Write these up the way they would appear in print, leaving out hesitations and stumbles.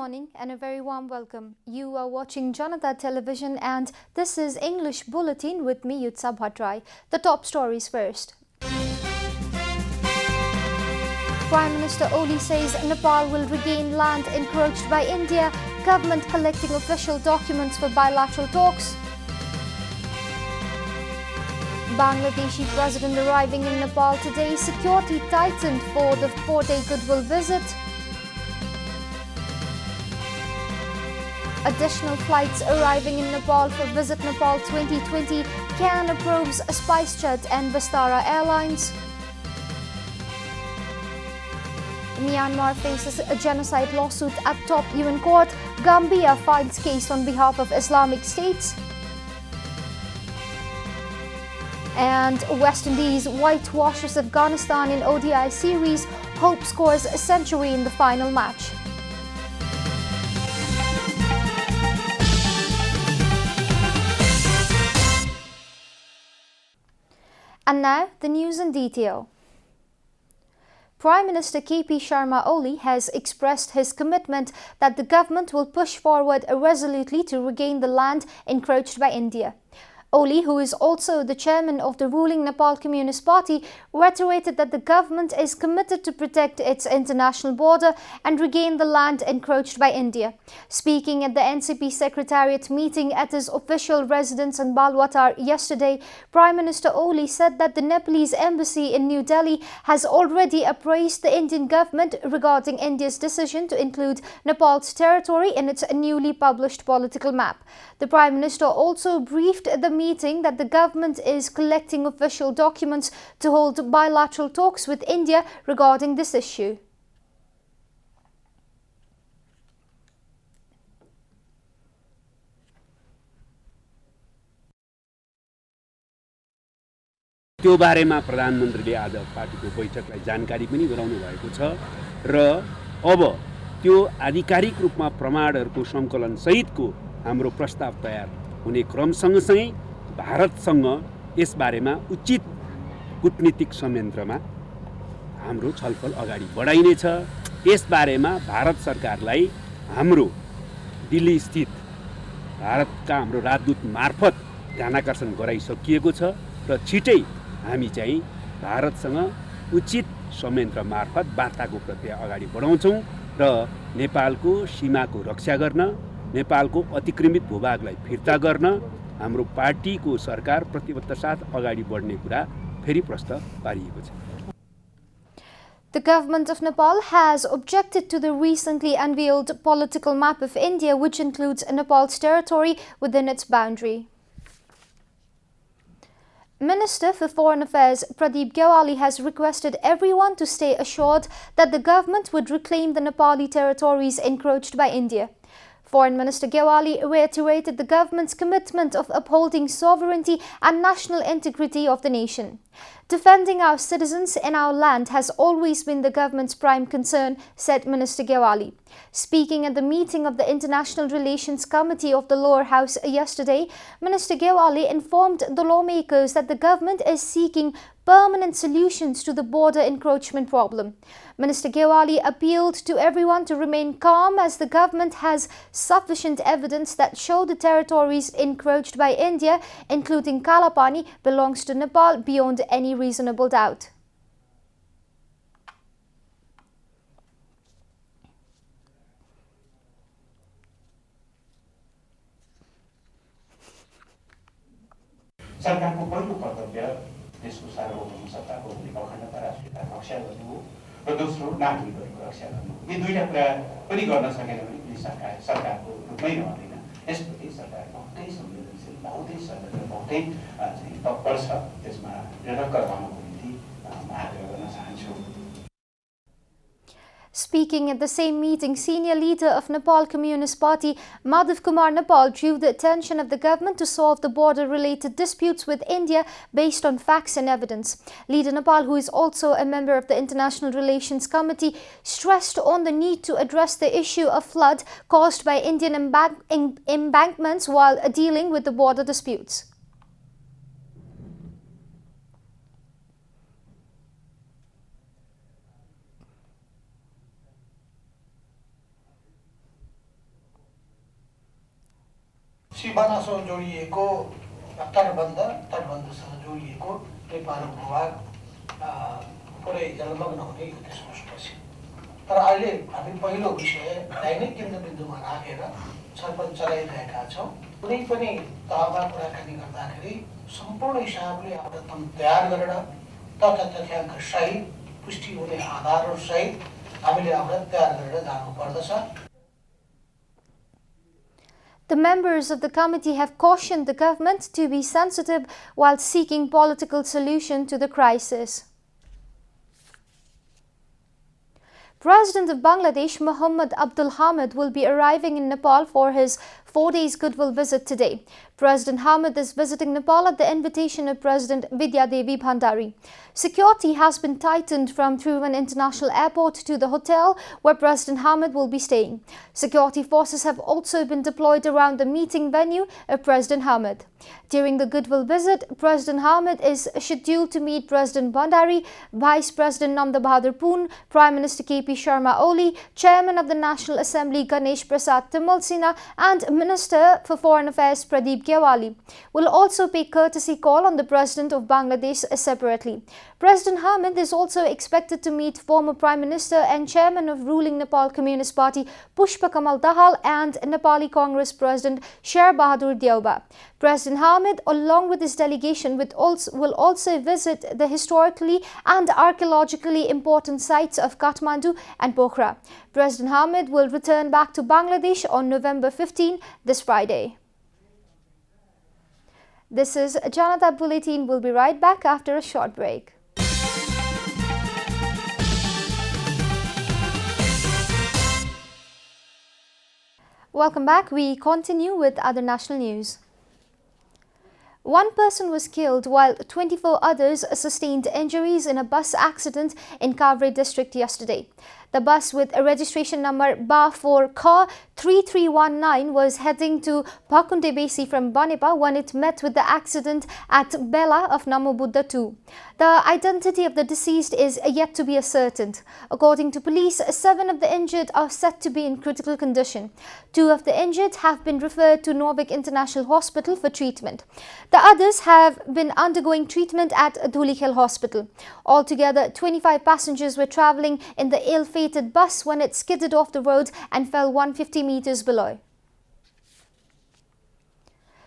morning and a very warm welcome. You are watching Janata Television and this is English Bulletin with me, Yutsa Bhattrai. The top stories first. Prime Minister Oli says Nepal will regain land encroached by India. Government collecting official documents for bilateral talks. Bangladeshi president arriving in Nepal today. Security tightened for the 4-day goodwill visit. Additional flights arriving in Nepal for Visit Nepal 2020. Canada approves SpiceJet and Vistara Airlines. Myanmar faces a genocide lawsuit at top UN court. Gambia files case on behalf of Islamic States. And West Indies whitewashes Afghanistan in ODI series. Hope scores a century in the final match. And now, the news in detail. Prime Minister KP Sharma Oli has expressed his commitment that the government will push forward resolutely to regain the land encroached by India. Oli, who is also the chairman of the ruling Nepal Communist Party, reiterated that the government is committed to protect its international border and regain the land encroached by India. Speaking at the NCP Secretariat meeting at his official residence in Balwatar yesterday, Prime Minister Oli said that the Nepalese embassy in New Delhi has already appraised the Indian government regarding India's decision to include Nepal's territory in its newly published political map. The Prime Minister also briefed the meeting that the government is collecting official documents to hold bilateral talks with India regarding this issue. त्यो बारेमा प्रधानमन्त्रीले आज पार्टीको बैठकलाई जानकारी पनि गराउनु भएको छ र अब त्यो आधिकारिक रूपमा प्रमाणहरूको संकलन सहितको हाम्रो प्रस्ताव तयार हुने क्रम सँगसँगै भारतसँग यस बारेमा उचित कूटनीतिक संयन्त्रमा हाम्रो छलफल अगाडि बढाइनेछ। यस बारेमा भारत सरकारलाई हाम्रो दिल्ली स्थित भारतका हाम्रो राजदूत मार्फत ध्यानाकर्षण गराइसकिएको छ र छिटै हामी चाहिँ भारतसँग उचित संयन्त्र मार्फत वार्ताको प्रक्रिया अगाडि बढाउँछौँ र नेपालको सीमाको रक्षा गर्न, नेपालको अतिक्रमित भूभागलाई फिर्ता गर्न हाम्रो पार्टीको सरकार प्रतिबद्धता साथ अगाडि बढ्ने कुरा फेरि प्रस्ताव पारिएको छ। The government of Nepal has objected to the recently unveiled political map of India, which includes Nepal's territory within its boundary. Minister for Foreign Affairs Pradeep Gyawali has requested everyone to stay assured that the government would reclaim the Nepali territories encroached by India. Foreign Minister Gyawali reiterated the government's commitment of upholding sovereignty and national integrity of the nation. Defending our citizens and our land has always been the government's prime concern, said Minister Gyawali. Speaking at the meeting of the International Relations Committee of the Lower House yesterday, Minister Gyawali informed the lawmakers that the government is seeking permanent solutions to the border encroachment problem. Minister Gyawali appealed to everyone to remain calm as the government has sufficient evidence that show the territories encroached by India, including Kalapani, belongs to Nepal beyond any reasonable doubt. सरकारको पहिलो कर्तव्य देशको सार्वभौम सत्ताको अखण्डता राष्ट्रियताको रक्षा गर्नु हो र दोस्रो नागरिकहरूको रक्षा गर्नु हो। यी दुईटा कुरा पनि गर्न सकेन भने कुनै सरकारको रूपमै रहँदैन। यसप्रति सरकार बहुतै संवेदनशील, बहुतै सजग, बहुतै तत्पर छ। त्यसमा निरक्क रहनको निम्ति म आग्रह गर्न चाहन्छु। Speaking at the same meeting, senior leader of Nepal Communist Party, Madhav Kumar Nepal, drew the attention of the government to solve the border-related disputes with India based on facts and evidence. Leader Nepal, who is also a member of the International Relations Committee, stressed on the need to address the issue of flood caused by Indian embankments while dealing with the border disputes. सीमानासँग जोडिएको तटबन्धसँग जोडिएको नेपाली भूभाग पुरै जलमग्न हुने यो त्यसपछि तर अहिले हामी पहिलो विषय दैनिक केन्द्रबिन्दुमा राखेर छलफल चलाइरहेका छौँ। कुनै पनि तहमा कुराकानी गर्दाखेरि सम्पूर्ण हिसाबले एउटा तयार गरेर तथ्याङ्क सहित पुष्टि हुने आधारहरू सहित हामीले एउटा तयार गरेर जानुपर्दछ। The members of the committee have cautioned the government to be sensitive while seeking political solution to the crisis. President of Bangladesh, Mohammad Abdul Hamid, will be arriving in Nepal for his 4 days goodwill visit today. President Hamid is visiting Nepal at the invitation of President Vidya Devi Bhandari. Security has been tightened from Trivandrum International Airport to the hotel where President Hamid will be staying. Security forces have also been deployed around the meeting venue of President Hamid. During the goodwill visit, President Hamid is scheduled to meet President Bhandari, Vice President Namda Bahadur Poon, Prime Minister KP Sharma Oli, Chairman of the National Assembly Ganesh Prasad Timalsina, and Minister for Foreign Affairs Pradeep Gyawali. Will also pay courtesy call on the President of Bangladesh separately. President Hamid is also expected to meet former Prime Minister and Chairman of ruling Nepal Communist Party Pushpa Kamal Dahal and Nepali Congress President Sher Bahadur Deuba. President Hamid, along with his delegation, will also visit the historically and archaeologically important sites of Kathmandu and Pokhara. President Hamid will return back to Bangladesh on November 15, this Friday. This is Janata Bulletin. We'll be right back after a short break. Welcome back. We continue with other national news. One person was killed while 24 others sustained injuries in a bus accident in Kavre district yesterday. The bus with a registration number BA4 Ka 3319 was heading to Pakundebesi from Banepa when it met with the accident at Bela of Namo Buddha 2. The identity of the deceased is yet to be ascertained. According to police, 7 of the injured are said to be in critical condition. 2 of the injured have been referred to Norvik International Hospital for treatment. The others have been undergoing treatment at Dhulikhel Hospital. Altogether, 25 passengers were travelling in the ill-fated bus when it skidded off the road and fell 150 meters below.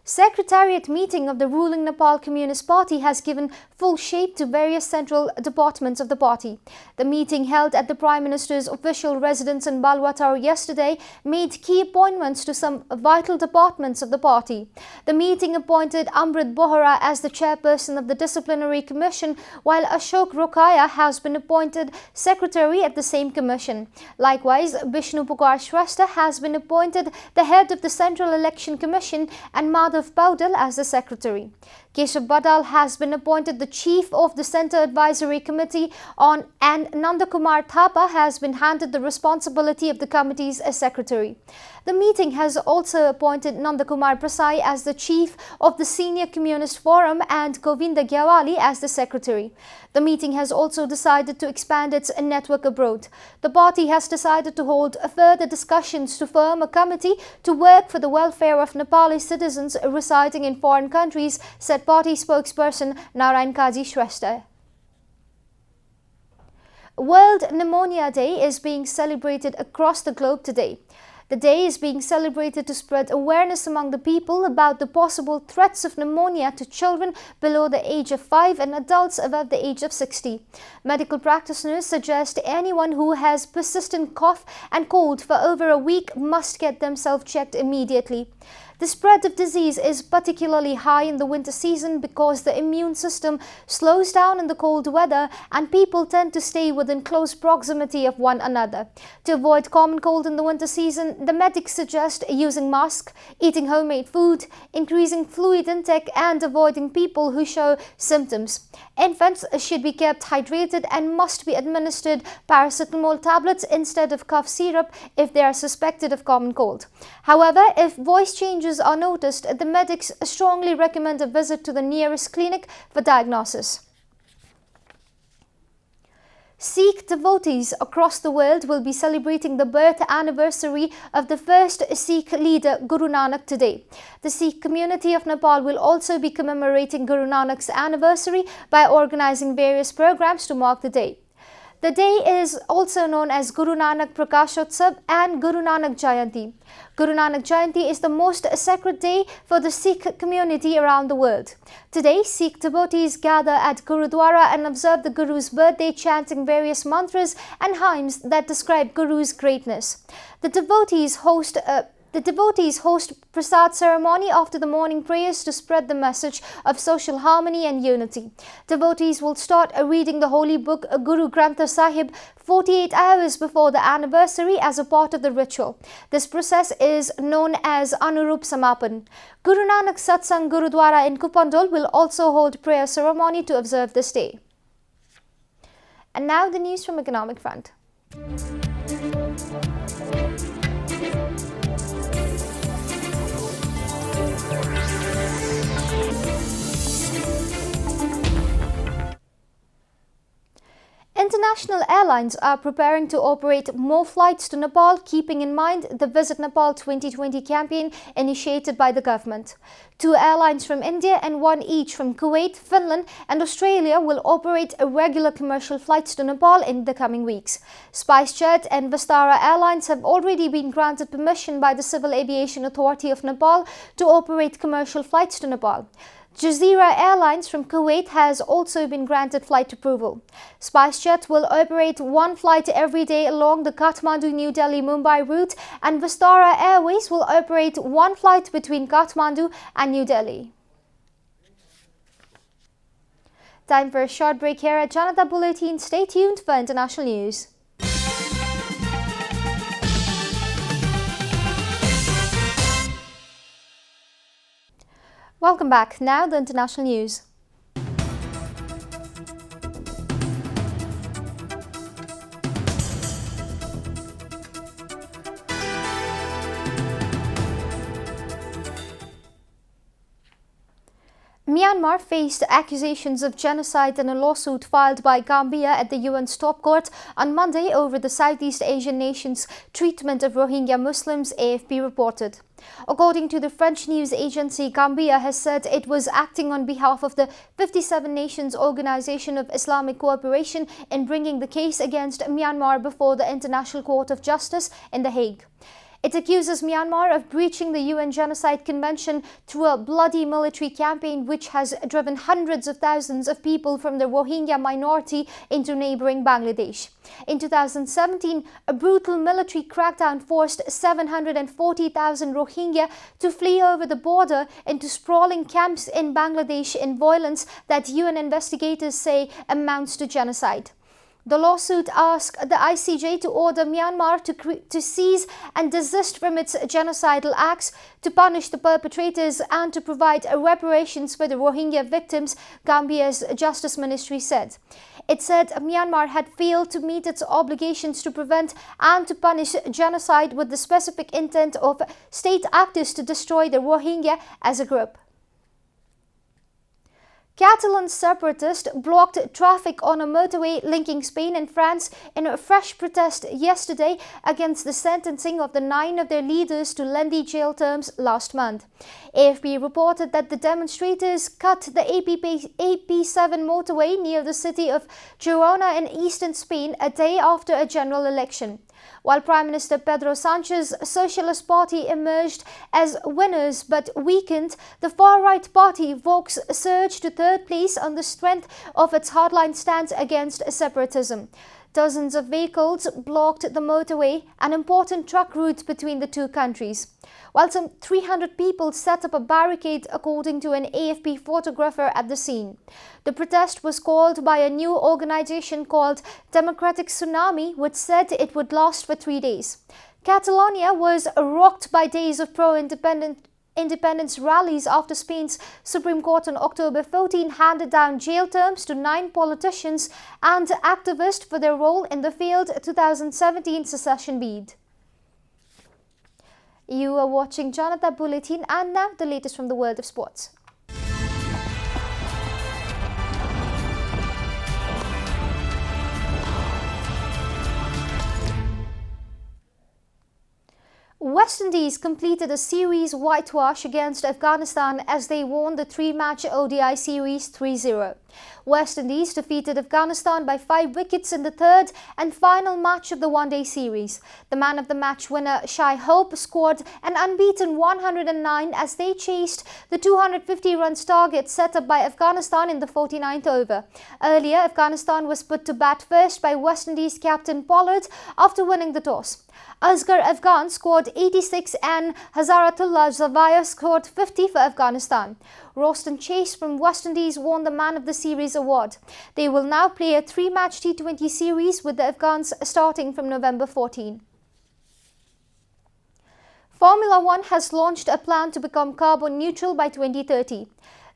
Secretariat meeting of the ruling Nepal Communist Party has given full shape to various central departments of the party. The meeting held at the Prime Minister's official residence in Balwatara yesterday made key appointments to some vital departments of the party. The meeting appointed Amrit Bohra as the chairperson of the Disciplinary Commission, while Ashok Rokaya has been appointed secretary at the same commission. Likewise, Vishnu Pukar Shrestha has been appointed the head of the Central Election Commission and Madhav Paudel as the secretary. Keshav Badal has been appointed the chief of the Centre Advisory Committee on, and Nandakumar Thapa has been handed the responsibility of the committee's secretary. The meeting has also appointed Nandakumar Prasai as the chief of the Senior Communist Forum and Govinda Gyawali as the secretary. The meeting has also decided to expand its network abroad. The party has decided to hold further discussions to form a committee to work for the welfare of Nepali citizens residing in foreign countries, said party spokesperson Narayan Kaji Shrestha. World Pneumonia Day is being celebrated across the globe today. The day is being celebrated to spread awareness among the people about the possible threats of pneumonia to children below the age of 5 and adults above the age of 60. Medical practitioners suggest anyone who has persistent cough and cold for over a week must get themselves checked immediately. The spread of disease is particularly high in the winter season because the immune system slows down in the cold weather and people tend to stay within close proximity of one another. To avoid common cold in the winter season, the medics suggest using masks, eating homemade food, increasing fluid intake and avoiding people who show symptoms. Infants should be kept hydrated and must be administered paracetamol tablets instead of cough syrup if they are suspected of common cold. However, if voice changes are noticed, the medics strongly recommend a visit to the nearest clinic for diagnosis. Sikh devotees across the world will be celebrating the birth anniversary of the first Sikh leader, Guru Nanak, today. The Sikh community of Nepal will also be commemorating Guru Nanak's anniversary by organizing various programs to mark the day. The day is also known as Guru Nanak Prakashotsav and Guru Nanak Jayanti. Guru Nanak Jayanti is the most sacred day for the Sikh community around the world. Today, Sikh devotees gather at Gurudwara and observe the Guru's birthday, chanting various mantras and hymns that describe Guru's greatness. The devotees host prasad ceremony after the morning prayers to spread the message of social harmony and unity. Devotees will start reading the holy book Guru Granth Sahib 48 hours before the anniversary as a part of the ritual. This process is known as Anurup Samapan. Guru Nanak Satsang Gurudwara in Kupandol will also hold prayer ceremony to observe this day. And now the news from economic front. International airlines are preparing to operate more flights to Nepal, keeping in mind the Visit Nepal 2020 campaign initiated by the government. 2 airlines from India and 1 each from Kuwait, Finland and Australia will operate regular commercial flights to Nepal in the coming weeks. SpiceJet and Vistara Airlines have already been granted permission by the Civil Aviation Authority of Nepal to operate commercial flights to Nepal. Jazeera Airlines from Kuwait has also been granted flight approval. SpiceJet will operate 1 flight every day along the Kathmandu-New Delhi-Mumbai route, and Vistara Airways will operate 1 flight between Kathmandu and New Delhi. Time for a short break here at Janata Bulletin. Stay tuned for international news. Welcome back. Now the international news. Myanmar faced accusations of genocide in a lawsuit filed by Gambia at the UN's top court on Monday over the Southeast Asian nation's treatment of Rohingya Muslims, AFP reported. According to the French news agency, Gambia has said it was acting on behalf of the 57 Nations Organization of Islamic Cooperation in bringing the case against Myanmar before the International Court of Justice in The Hague. It accuses Myanmar of breaching the UN Genocide Convention through a bloody military campaign which has driven hundreds of thousands of people from the Rohingya minority into neighboring Bangladesh. In 2017, a brutal military crackdown forced 740,000 Rohingya to flee over the border into sprawling camps in Bangladesh in violence that UN investigators say amounts to genocide. The lawsuit asked the ICJ to order Myanmar to cease and desist from its genocidal acts, to punish the perpetrators and to provide reparations for the Rohingya victims, Gambia's Justice Ministry said. It said Myanmar had failed to meet its obligations to prevent and to punish genocide with the specific intent of state actors to destroy the Rohingya as a group. Catalan separatists blocked traffic on a motorway linking Spain and France in a fresh protest yesterday against the sentencing of the 9 of their leaders to lengthy jail terms last month. AFP reported that the demonstrators cut the AP7 motorway near the city of Girona in eastern Spain a day after a general election. While Prime Minister Pedro Sanchez's Socialist Party emerged as winners but weakened, the far-right party Vox surged to third place on the strength of its hardline stance against separatism. Dozens of vehicles blocked the motorway, an important truck route between the two countries, while some 300 people set up a barricade, according to an AFP photographer at the scene. The protest was called by a new organization called Democratic Tsunami, which said it would last for 3 days. Catalonia was rocked by days of pro-independence rallies after Spain's Supreme Court on October 14 handed down jail terms to 9 politicians and activists for their role in the failed 2017 secession bid. You are watching Janata Bulletin, and now the latest from the world of sports. West Indies completed a series whitewash against Afghanistan as they won the three-match ODI series 3-0. West Indies defeated Afghanistan by 5 wickets in the third and final match of the one-day series. The man of the match winner, Shai Hope, scored an unbeaten 109 as they chased the 250 runs target set up by Afghanistan in the 49th over. Earlier, Afghanistan was put to bat first by West Indies captain Pollard after winning the toss. Asghar Afghan scored 86 and Hazaratullah Zavaya scored 50 for Afghanistan. Roston Chase from West Indies won the Man of the Series award. They will now play a 3-match T20 series with the Afghans starting from November 14. Formula One has launched a plan to become carbon neutral by 2030.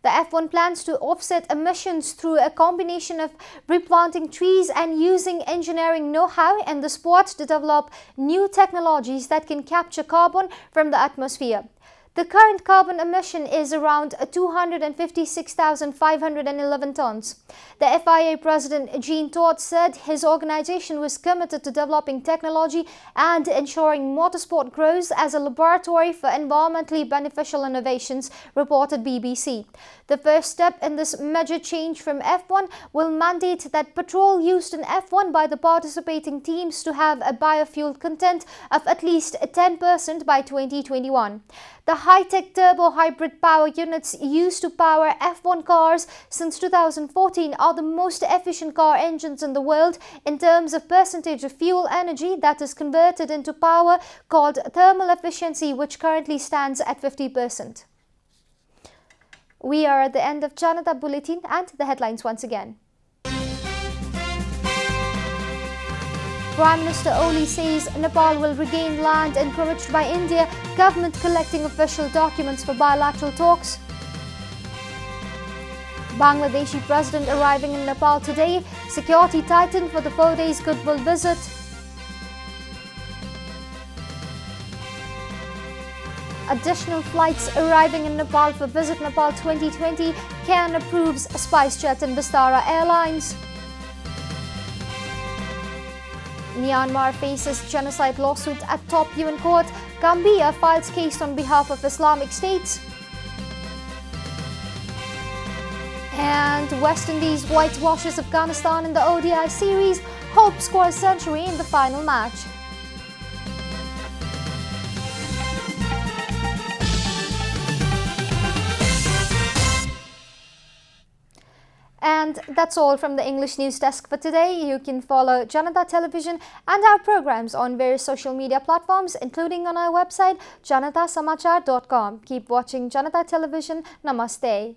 The F1 plans to offset emissions through a combination of replanting trees and using engineering know-how in the sport to develop new technologies that can capture carbon from the atmosphere. The current carbon emission is around 256,511 tons. The FIA president Jean Todt said his organization was committed to developing technology and ensuring motorsport grows as a laboratory for environmentally beneficial innovations, reported BBC. The first step in this major change from F1 will mandate that petrol used in F1 by the participating teams to have a biofuel content of at least 10% by 2021. The high-tech turbo hybrid power units used to power F1 cars since 2014 are the most efficient car engines in the world in terms of percentage of fuel energy that is converted into power, called thermal efficiency, which currently stands at 50%. We are at the end of Janata Bulletin and the headlines once again. Prime Minister Oli says Nepal will regain land encroached by India, government collecting official documents for bilateral talks. Bangladeshi president arriving in Nepal today, security tightened for the 4 days goodwill visit. Additional flights arriving in Nepal for Visit Nepal 2020, Cairn approves SpiceJet and Vistara Airlines. Myanmar faces genocide lawsuit at top UN court. Gambia files case on behalf of Islamic State. And West Indies whitewashes Afghanistan in the ODI series. Hope scores century in the final match. And that's all from the English News Desk for today. You can follow Janata Television and our programs on various social media platforms, including on our website, janatasamachar.com. Keep watching Janata Television. Namaste.